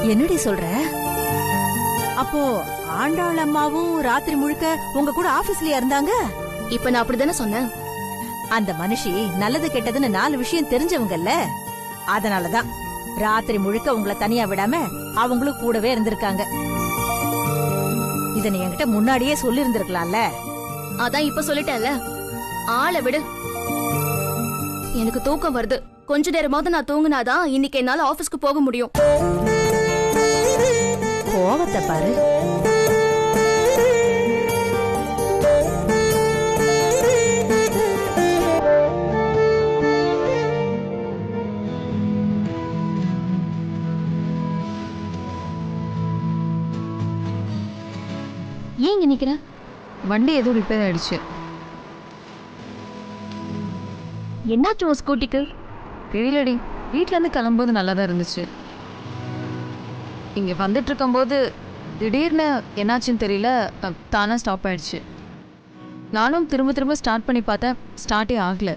என்னடி சொல்ற? அப்போ ஆண்டாள் அம்மாவும் ராத்திரி முழுக்க உங்க கூட ஆபீஸ்லயா இருந்தாங்க? இப்ப நான் அப்படிதானே சொன்னேன். அந்த மனுஷி நல்லது கெட்டதுன்னு 4 விஷயம் தெரிஞ்சவங்கல்ல, அதனாலதான் ராத்திரி முழுக்க உங்களை தனியா விடாம அவங்களும் கூடவே இருந்திருக்காங்க. இத நீ என்கிட்ட முன்னாடியே சொல்லி இருந்திருக்கலாம்ல. அதான் இப்ப சொல்லிட்டேன்ல, ஆளை விடு. எனக்கு தூக்கம் வருது. கொஞ்ச நேரமாவது நான் தூங்குனாதான் இன்னைக்கு என்னால ஆபீஸ்க்கு போக முடியும். கோவத்தை பாரு. ஏன் இங்க நிக்கிற? வண்டி ஏதோ ரிப்பேர் ஆயிடுச்சு. என்னாச்சு உன் ஸ்கூட்டிக்கு? தெரியலடி, வீட்டுல இருந்து கிளம்பும்போது நல்லா தான் இருந்துச்சு. இங்க வந்துட்டு இருக்கும்போது திடீர்னு என்னாச்சுன்னு தெரியல, தானா ஸ்டாப் ஆயிடுச்சு. நானும் திரும்ப திரும்ப ஸ்டார்ட் பண்ணி பார்த்தேன், ஸ்டார்ட்டே ஆகல.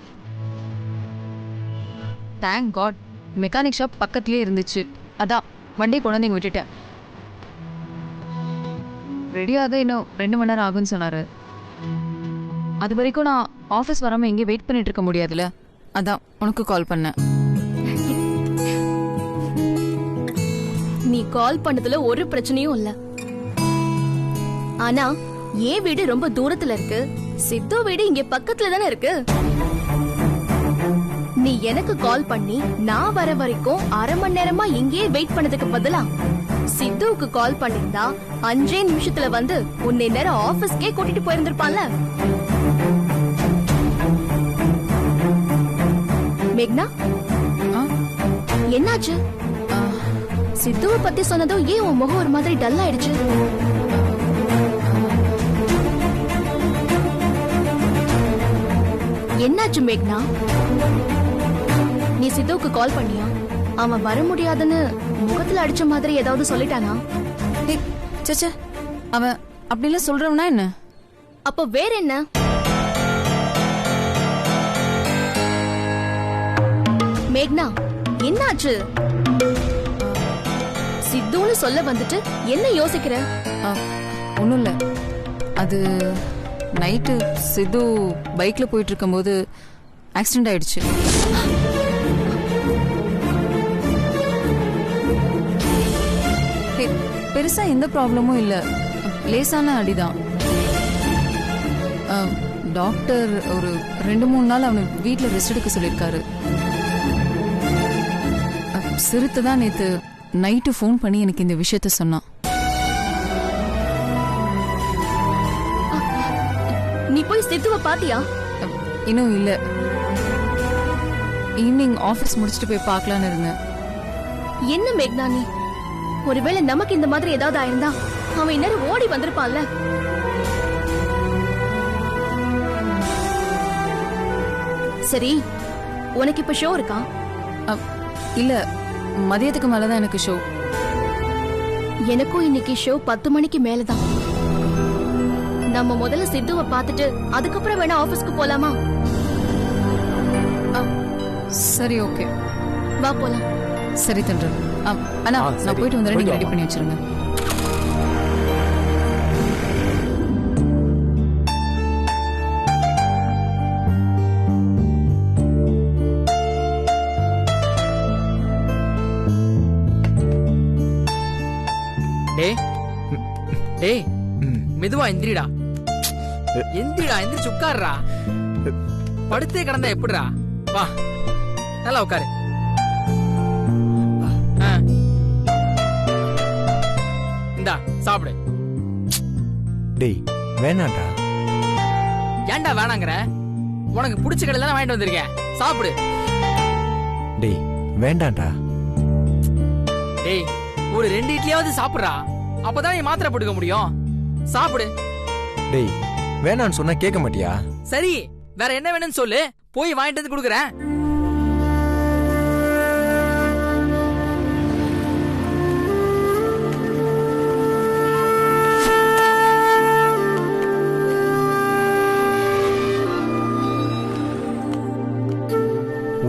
தேங்க் காட் மெக்கானிக் ஷாப் பக்கத்துலேயே இருந்துச்சு. அதான் வண்டியை கொண்டு வந்து இங்கே விட்டுட்டேன். ரெடியாக இன்னும் 2 மணி நேரம் ஆகுன்னு சொன்னார். அது வரைக்கும் நான் ஆஃபீஸ் வராமல் எங்கேயும் வெயிட் பண்ணிட்டு இருக்க முடியாதுல்ல, அதான் உனக்கு கால் பண்ணேன். நீ கால் பண்ணதுல ஒரு பிரச்சனையும் இல்ல. ஆனா என் வீடு ரொம்ப தூரத்துல இருக்கு, சித்து வீடு இங்க பக்கத்துல தானே இருக்கு. நீ எனக்கு கால் பண்ணி நான் வர வரைக்கும் 1/2 மணி நேரமா இங்கேயே வெயிட் பண்ணதுக்கு பதிலா சித்துவுக்கு கால் பண்ணிருந்தா 5 நிமிஷத்துல வந்து உன்னை நேரம் ஆபீஸ்க்கே கூட்டிட்டு போயிருந்திருப்பான்ல. மேக்னா, என்னாச்சு? சித்துவை பத்தி சொன்னதும் ஏன் உன் முகம் ஒரு மாதிரி டல் ஆயிடுச்சு? என்னாச்சு மேக்னா? நீ சித்துவுக்கு கால் பண்ணியா? அவன் வர முடியாதுன்னு முகத்துல அடிச்ச மாதிரி ஏதாவது சொல்லிட்டானா? சச்சா, அவன் அப்படிலாம் சொல்றவனா என்ன? அப்ப வேற என்ன? மேக்னா, என்னாச்சு? சித்துன்னு சொல்ல வந்துட்டு என்ன யோசிக்கிற? ஒன்றும் இல்லை, அது நைட்டு சித்து பைக்கில் போயிட்டு இருக்கும்போது ஆக்சிடென்ட் ஆயிடுச்சு. பெருசா எந்த ப்ராப்ளமும் இல்லை, லேசான அடிதான். டாக்டர் ஒரு 2-3 நாள் அவனை வீட்டில் ரெஸ்ட் எடுக்க சொல்லியிருக்காரு. சிறுத்தை தான் நேற்று நைட்டு ஃபோன் பண்ணி எனக்கு இந்த விஷயத்த சொன்னான். நீ போய் சித்துவ பாத்தியா? இன்னும் இல்ல, ஈவினிங் ஆபீஸ் முடிச்சுட்டு போய் பார்க்கலான்னு இருந்தேன். என்ன மேக்னா நீ? ஒருவேளை நமக்கு இந்த மாதிரி ஏதாவது ஆயிருந்தா அவன் இந்நேரம் ஓடி வந்திருப்பான்ல. சரி, உனக்கு இப்ப ஷோ இருக்கா? இல்ல, மதியத்துக்கு மேலதான் எனக்கு ஷோ. எனக்கும் இன்னைக்கு ஷோ 10 மணிக்கு மேலதான். நம்ம முதல்ல சித்துவை பார்த்துட்டு அதுக்கப்புறம் வேணா ஆபீஸ்க்கு போலாமா? சரி, ஓகே, வா போலாம். சரி தன்றேன். அண்ணா, நான் போயிட்டு வந்துடுறேன், நீங்க ரெடி பண்ணி வச்சிருங்க. டேய், மெதுவா எந்திரிடா. எந்திரிச்சு உட்காருடா. படுத்தே கிடந்தா எப்படிடா? வா, நல்லா உட்காரு. இந்தா சாப்பிடு. டேய், வேணாண்டா. ஏன்டா வேணாங்கற? உனக்கு பிடிச்ச கடையில தான் வாங்கிட்டு வந்திருக்கேன், சாப்பிடு. டேய், வேண்டாண்டா. டேய், ஒரு 2 இட்லியாவது சாப்பிடுறா, அப்பதான் நீ மாத்திரை போட்டுக்க முடியும். சாப்பிடு. டேய், வேணான்னு சொன்னா கேட்க மாட்டியா? சரி, வேற என்ன வேணும்னு சொல்லு, போய் வாங்கிட்டு வந்து கொடுக்குறேன்.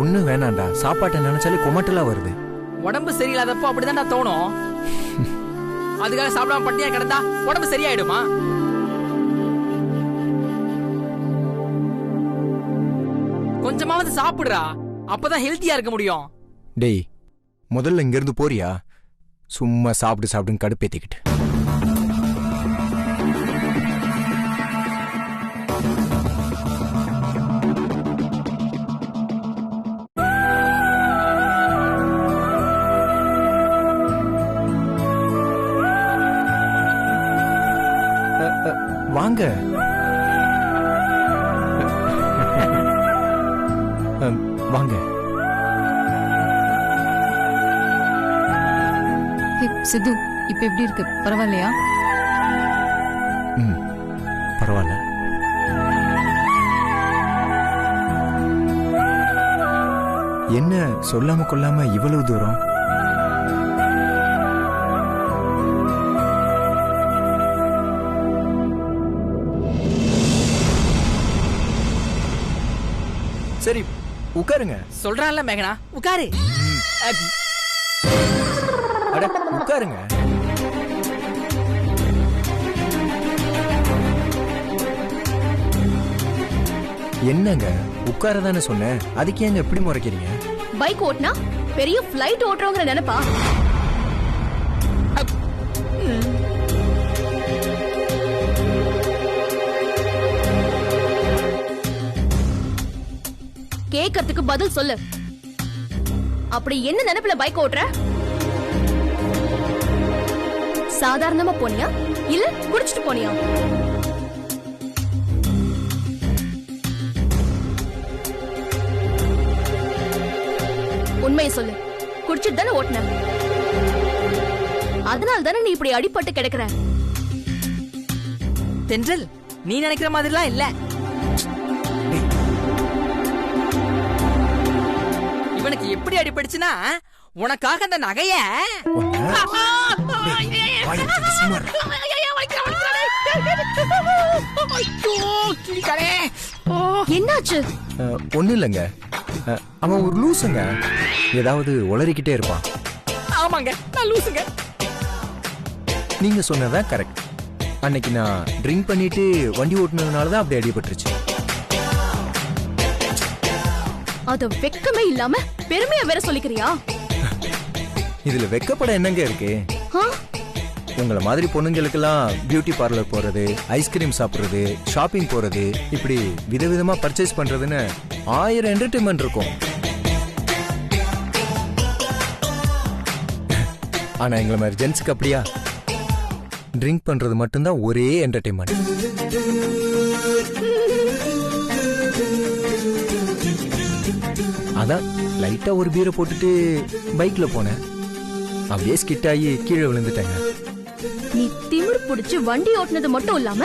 ஒண்ணு வேணாண்டா, சாப்பாட்டை நினைச்சாலே குமட்டலா வருது. உடம்பு சரியில்லாதப்போ அப்படிதான் தோணும். அதுக்காக சாப்பிடாம பட்டினியா கிடந்தா உடம்பு சரியாயிடுமா? கொஞ்சமாவது சாப்பிடுறா, அப்பதான் ஹெல்த்தியா இருக்க முடியும். டேய் முதல்ல இங்க இருந்து போறியா? சும்மா சாப்பிட்டு சாப்பிடுன்னு கடுப்பேத்திக்கிட்டு. வாங்க. வாங்க. சித்து இப்ப எப்படி இருக்கு? பரவாயில்லையா? ம் பரவாயில்ல. என்ன சொல்லாம கொள்ளாம இவ்வளவு தூரம்? சரி உட்காருங்க. சொல்றான்ல மேகனா, உட்காரு. அட உட்காருங்க. என்னங்க உட்காரதானே சொன்னேன், அதுக்கு ஏங்க எப்படி முறைக்கிறீங்க? பைக் ஓட்டினா பெரிய பிளைட் ஓட்டுறவங்க நினைப்பா. கேக்கிறதுக்கு பதில் சொல்லு. அப்படி என்ன நினைப்புல பைக் ஓட்டுற? சாதாரணமா போனியா இல்ல குடிச்சிட்டு போனியா? உண்மையை சொல்லு. குடிச்சிட்டு தானே ஓட்டுன? அதனால தானே நீ இப்படி அடிபட்டு கிடக்குற. தென்றல், நீ நினைக்கிற மாதிரிலாம் இல்ல. இவனுக்கு எப்படி அடிபடுச்சுன்னா, உனக்காக அந்த நகைய என்னாச்சு? ஒண்ணு இல்லைங்க, அவன் ஒரு லூசுங்க, ஏதாவது உளறிக்கிட்டே இருப்பான். ஆமாங்க, நான் லூசுங்க. நீங்க சொன்னதான் கரெக்ட். அன்னைக்கு நான் ட்ரிங்க் பண்ணிட்டு வண்டி ஓட்டுனதுனாலதான் அப்படி அடிபட்டுருச்சு. அத வெக்கமே இல்லாம பெருமையா வேற சொல்லிக்கிறியா? இதுல வெக்கப்பட என்னங்க இருக்கு? உங்கள மாதிரி பொண்ணுங்களுக்கெல்லாம் பியூட்டி பார்லர் போறது, ஐஸ்கிரீம் சாப்பிடுறது, ஷாப்பிங் போறது, இப்படி விதவிதமா பர்ச்சேஸ் பண்றதுன்னு 1000 என்டர்டைன்மெண்ட் இருக்கும். ஆனா எங்களை மாதிரி ஜென்ஸுக்கு அப்படியா? ட்ரிங்க் பண்றது மட்டும்தான் ஒரே என்டர்டைன்மெண்ட். அதான் லைட்டா ஒரு பீரை போட்டுட்டு பைக்ல போனேன், அப்படியே ஸ்கிட் ஆகி கீழே விழுந்துட்டேங்க. நீ திமிரு புடிச்சு வண்டி ஓட்டுனது மட்டும் இல்லாம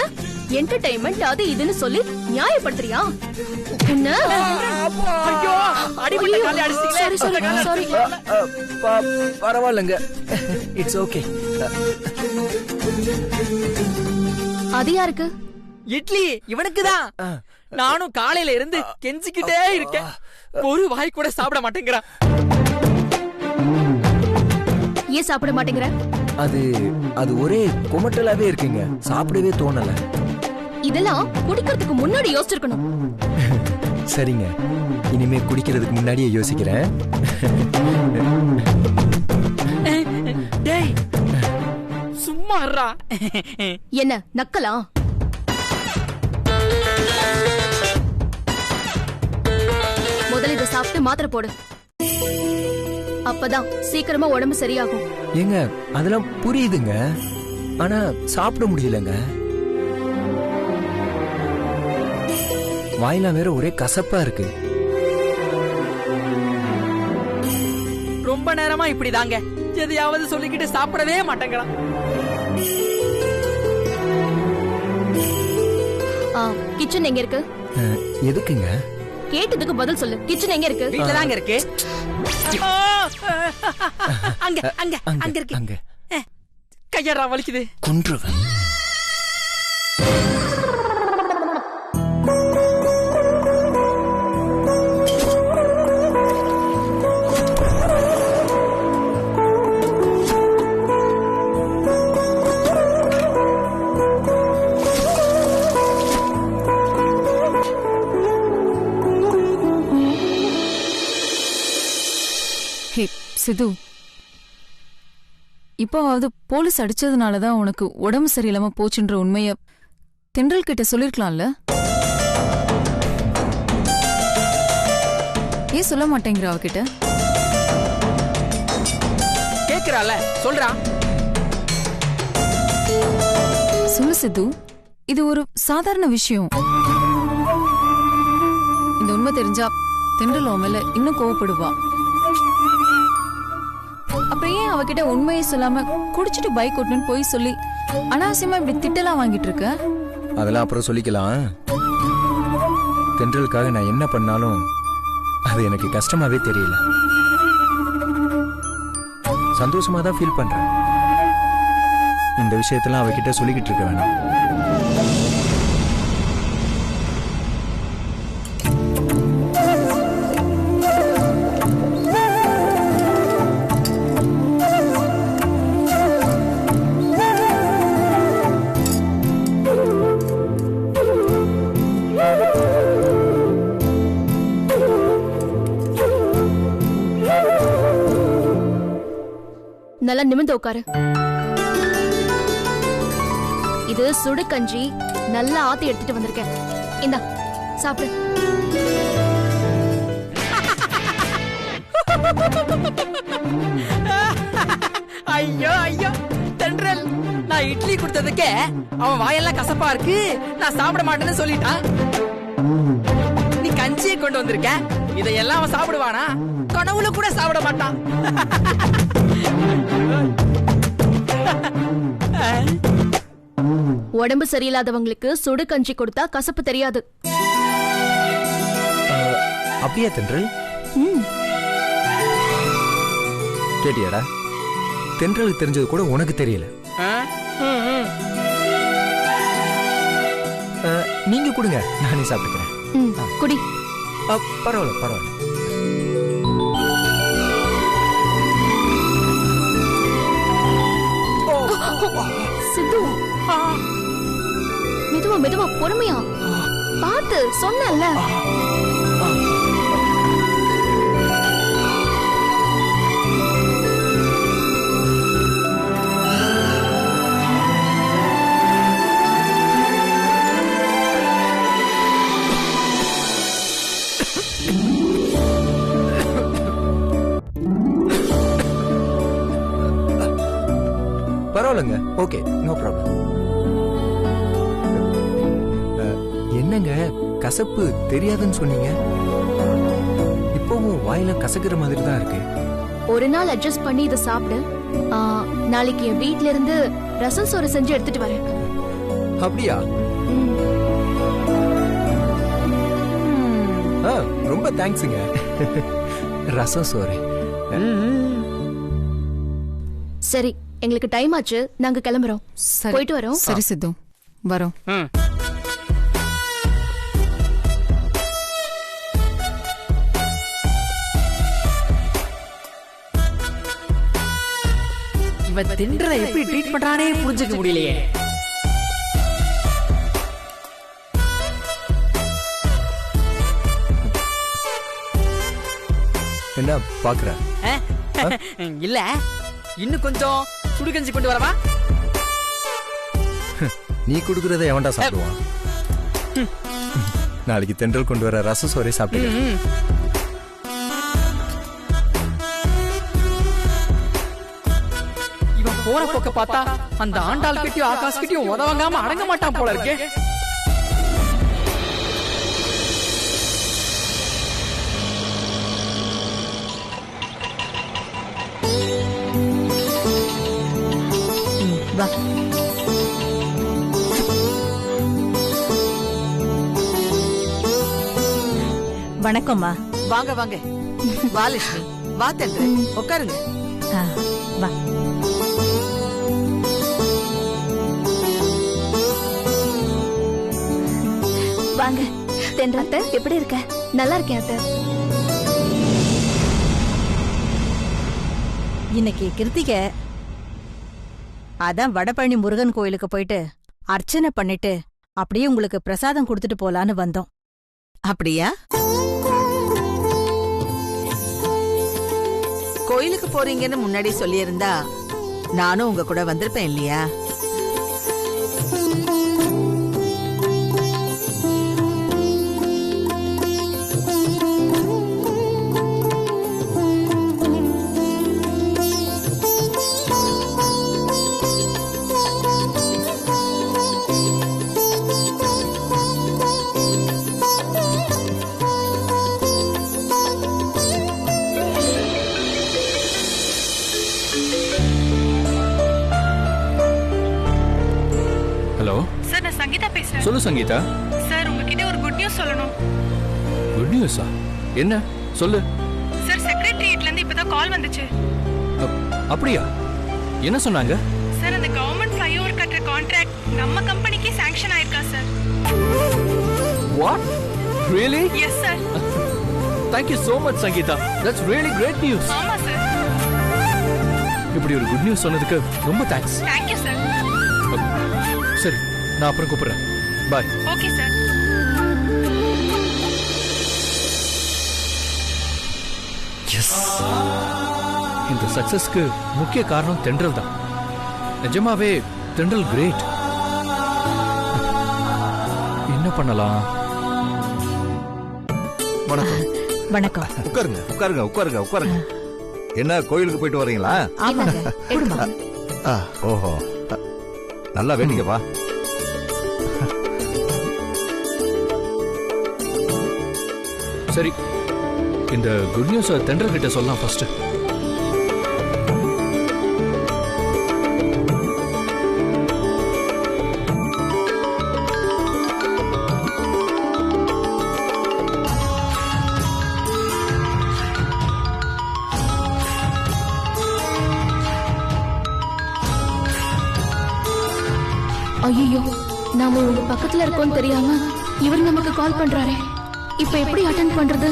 என்டர்டைன்மெண்ட் அது இதுன்னு சொல்லி நியாயப்படுத்துறியா? பரவாயில்லங்க, இட்ஸ் ஓகே. அது யாருக்கு? இட்லி இவனுக்குதான். நானும் காலையில இருந்து கெஞ்சிக்கிட்டே இருக்கேன், ஒரு வாய் கூட சாப்பிட மாட்டேங்கிறான். ஏன் சாப்பிட மாட்டேங்கிற? அது ஒரே குமட்டலாவே இருக்குங்க, சாப்பிடவே தோணல. இதெல்லாம் குடிக்கிறதுக்கு முன்னாடி யோசிச்சிருக்கணும். சரிங்க, இனிமே குடிக்கிறதுக்கு முன்னாடியே யோசிக்கிறேன். டேய் சும்மா இருடா. என்ன நக்கலா? முதல்ல இதை சாப்பிட்டு மாத்திரை போடு, அப்பதான் சீக்கிரமா உடம்பு சரியாகும். ஏங்க அதெல்லாம் புரியுதுங்க, ஆனா சாப்பிட முடியலங்க. வாயிலாம் வேற ஒரே கசப்பா இருக்கு. ரொம்ப நேரமா இப்படிதாங்க, எதையாவது சொல்லிக்கிட்டு சாப்பிடவே மாட்டேங்கிறான். கிச்சன் எங்க இருக்கு? எதுக்குங்க? கேட்டதுக்கு பதில் சொல்லு. கிச்சன் எங்க இருக்கு? வீட்ல தாங்க இருக்கு. அங்க அங்க அங்க இருக்கு. அங்க கையறா வலிக்குது. கொன்றுவன். சிது, இப்போவாவது போலீஸ் அடிச்சதுனாலதான் உனக்கு உடம்பு சரியில்லாம போச்சுன்ற உண்மைய தென்றல் கிட்ட சொல்லிருக்கலாம்ல? ஏன் சொல்ல மாட்டேங்கிற அவகிட்ட? கேக்குறால சொல்றா. சொல்லு சித்து, இது ஒரு சாதாரண விஷயம். இந்த உண்மை தெரிஞ்சா தென்றல் உன் மேல இன்னும் கோவப்படுவா. அப்புறம் ஏன் அவகிட்ட உண்மையை சொல்லாம குடிச்சிட்டு பைக் ஓட்டணும்னு போய் சொல்லி அனாவசியமா இப்படி திட்டலாம் வாங்கிட்டு இருக்க? அதெல்லாம் அப்புறம் சொல்லிக்கலாம். தென்றலுக்காக நான் என்ன பண்ணாலும் அது எனக்கு கஷ்டமாவே தெரியல. சந்தோஷமா தான் ஃபீல் பண்றேன். இந்த விஷயத்தெல்லாம் அவகிட்ட சொல்லிக்கிட்டு இருக்க வேணாம். நல்லா நிமிர்ந்து உட்காரு. இது சுடு கஞ்சி, நல்லா ஆத்தி எடுத்துட்டு வந்திருக்கேன். இந்தா சாப்பிடு. ஐயோ ஐயோ தென்றல், நான் இட்லி கொடுத்ததுக்கே அவன் வாயெல்லாம் கசப்பா இருக்கு, நான் சாப்பிட மாட்டேன்னு சொல்லிட்டான். நீ கஞ்சியை கொண்டு வந்திருக்க, இதையெல்லாம் அவன் சாப்பிடுவானா? கனவுல கூட சாப்பிட மாட்டான். உடம்பு சரியில்லாதவங்களுக்கு சுடு கஞ்சி கொடுத்தா கசப்பு தெரியாது. அப்படியா தென்றல்? கேட்டியாடா? தென்றலுக்கு தெரிஞ்சது கூட உனக்கு தெரியல. நீங்க கொடுங்க, நானே சாப்பிட்டுக்கிறேன். குடி. பரவாயில்ல பரவாயில்ல. சித்து, மெதுவா மெதுவா பொறுமையா பார்த்து சொன்னல. பரவாயில்லங்க, ஓகே, நோ ப்ராப்ளம். என்னங்க கசப்பு தெரியாதுன்னு சொன்னீங்க, இப்பவும் வாயில கசக்குற மாதிரி தான் இருக்கு. ஒரு நாள் அட்ஜஸ்ட் பண்ணி இதை சாப்பிடு. நாளைக்கு என் வீட்ல இருந்து ரசம் சோறு செஞ்சு எடுத்துட்டு வரேன். அப்படியா? ரொம்ப தேங்க்ஸுங்க. ரசம் சோறு. சரி, எங்களுக்கு டைம் ஆச்சு, நாங்க கிளம்புறோம். போயிட்டு வரோம். சரி சித்து, வரோம். இவன் தென்றலை எப்படி ட்ரீட் பண்றானே புரிஞ்சுக்க முடியலையே. என்ன பாக்குற? இல்ல, இன்னும் கொஞ்சம் சுடுகஞ்சி கொண்டு வரவா? நீ குடுக்கறத எவன்டா சாப்பிடுவான்? நாளைக்கு தென்றல் கொண்டு வர ரசம் சோறே சாப்பிட்டு. இவன் போற போக்க பார்த்தா அந்த ஆண்டாள் கிட்டயும் ஆகாஷ் கிட்டயும் உதவாங்காம அடங்க மாட்டான் போல இருக்கு. வா. வணக்கம்மா. வாங்க வாங்க. வா லட்சுமி, வா தென்றல், உட்காருங்க. வா. வாங்க. தென்றல் எப்படி இருக்க? நல்லா இருக்கேன் அத்தை. இன்னைக்கு கிருத்திகை, அதான் வடபழனி முருகன் கோயிலுக்கு போயிட்டு அர்ச்சனை பண்ணிட்டு அப்படியே உங்களுக்கு பிரசாதம் கொடுத்துட்டு போலான்னு வந்தோம். அப்படியா? கோயிலுக்கு போறீங்கன்னு முன்னாடி சொல்லியிருந்தா நானும் உங்க கூட வந்திருப்பேன் இல்லையா? ஹலோ சார், நான் சங்கீதா பேசுறேன். சொல்லு சங்கீதா. சார், உங்ககிட்ட ஒரு குட் நியூஸ் சொல்லணும். குட் நியூஸா? என்ன சொல்லு. சார், செக்ரட்டரியேட்ல இருந்து இப்பதான் கால் வந்துச்சு. அப்படியா? என்ன சொன்னாங்க? சார், அந்த கவர்மெண்ட் ஃப்ளைஓவர் கட்டுற கான்ட்ராக்ட் நம்ம கம்பெனிக்கே சாங்ஷன் ஆயிருக்கா sir. What? Really? Yes sir. Thank you so much Sangeetha. That's really great news. ஆமா சார். இப்படி ஒரு குட் நியூஸ் சொன்னதுக்கு ரொம்ப தேங்க்ஸ். Thank you sir. சரி, நான் அப்புறம் கூப்பிடுறேன். பாய். Okay sir. எஸ். இந்த சக்சஸ்க்கு முக்கிய காரணம் தென்றல் தான். நிஜமாவே தென்றல் கிரேட். என்ன பண்ணலாம்? வணக்கம். வணக்கம். உட்காருங்க உட்காருங்க உட்காருங்க உட்காருங்க. என்ன கோயிலுக்கு போயிட்டு வரீங்களா? ஆமாங்க. குடும்பா. ஓஹோ, நல்லா வேண்டிங்கப்பா. சரி, இந்த குட் நியூஸ் தென்றல் கிட்ட சொல்லலாம் ஃபர்ஸ்ட். ஐயோ, நாம உங்க பக்கத்துல இருக்கோம் தெரியாம இவர் நமக்கு கால் பண்றாரே. இப்ப எப்படி அட்டெண்ட் பண்றது?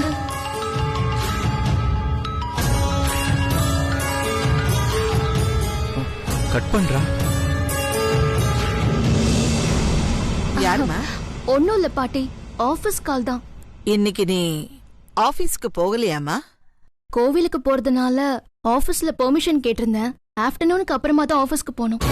கட் பண்றா. யாருமா? ஒன்னும் இல்ல பாட்டி, ஆபீஸ் கால் தான். இன்னைக்கு நீ ஆபீஸ்க்கு போகலையாமா? கோவிலுக்கு போறதுனால ஆபீஸ்ல பெர்மிஷன் கேட்டிருந்தேன். ஆஃப்டர்நூனுக்கு அப்புறமா தான் ஆபீஸ்க்கு போகணும்.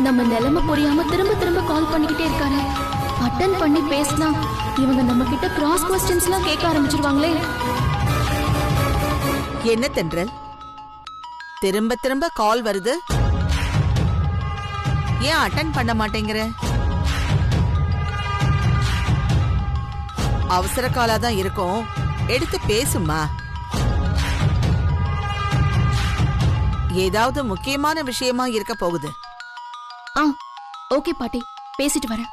நம்ம நிலைமை புரியாம திரும்ப திரும்ப கால் பண்ணிக்கிட்டே இருக்காரு. அட்டன் பண்ணி பேசினா இவங்க நம்ம கிட்ட கிராஸ் क्वेश्चंस எல்லாம் கேட்க ஆரம்பிச்சிருவாங்களே. என்ன தென்றல், திரும்ப திரும்ப கால் வருது, ஏன் அட்டன் பண்ண மாட்டேங்கிற? அவசர காலா தான் இருக்கும், எடுத்து பேசுமா. ஏதாவது முக்கியமான விஷயமா இருக்க போகுது. ஓகே பாட்டி, பேசிட்டு வரேன்.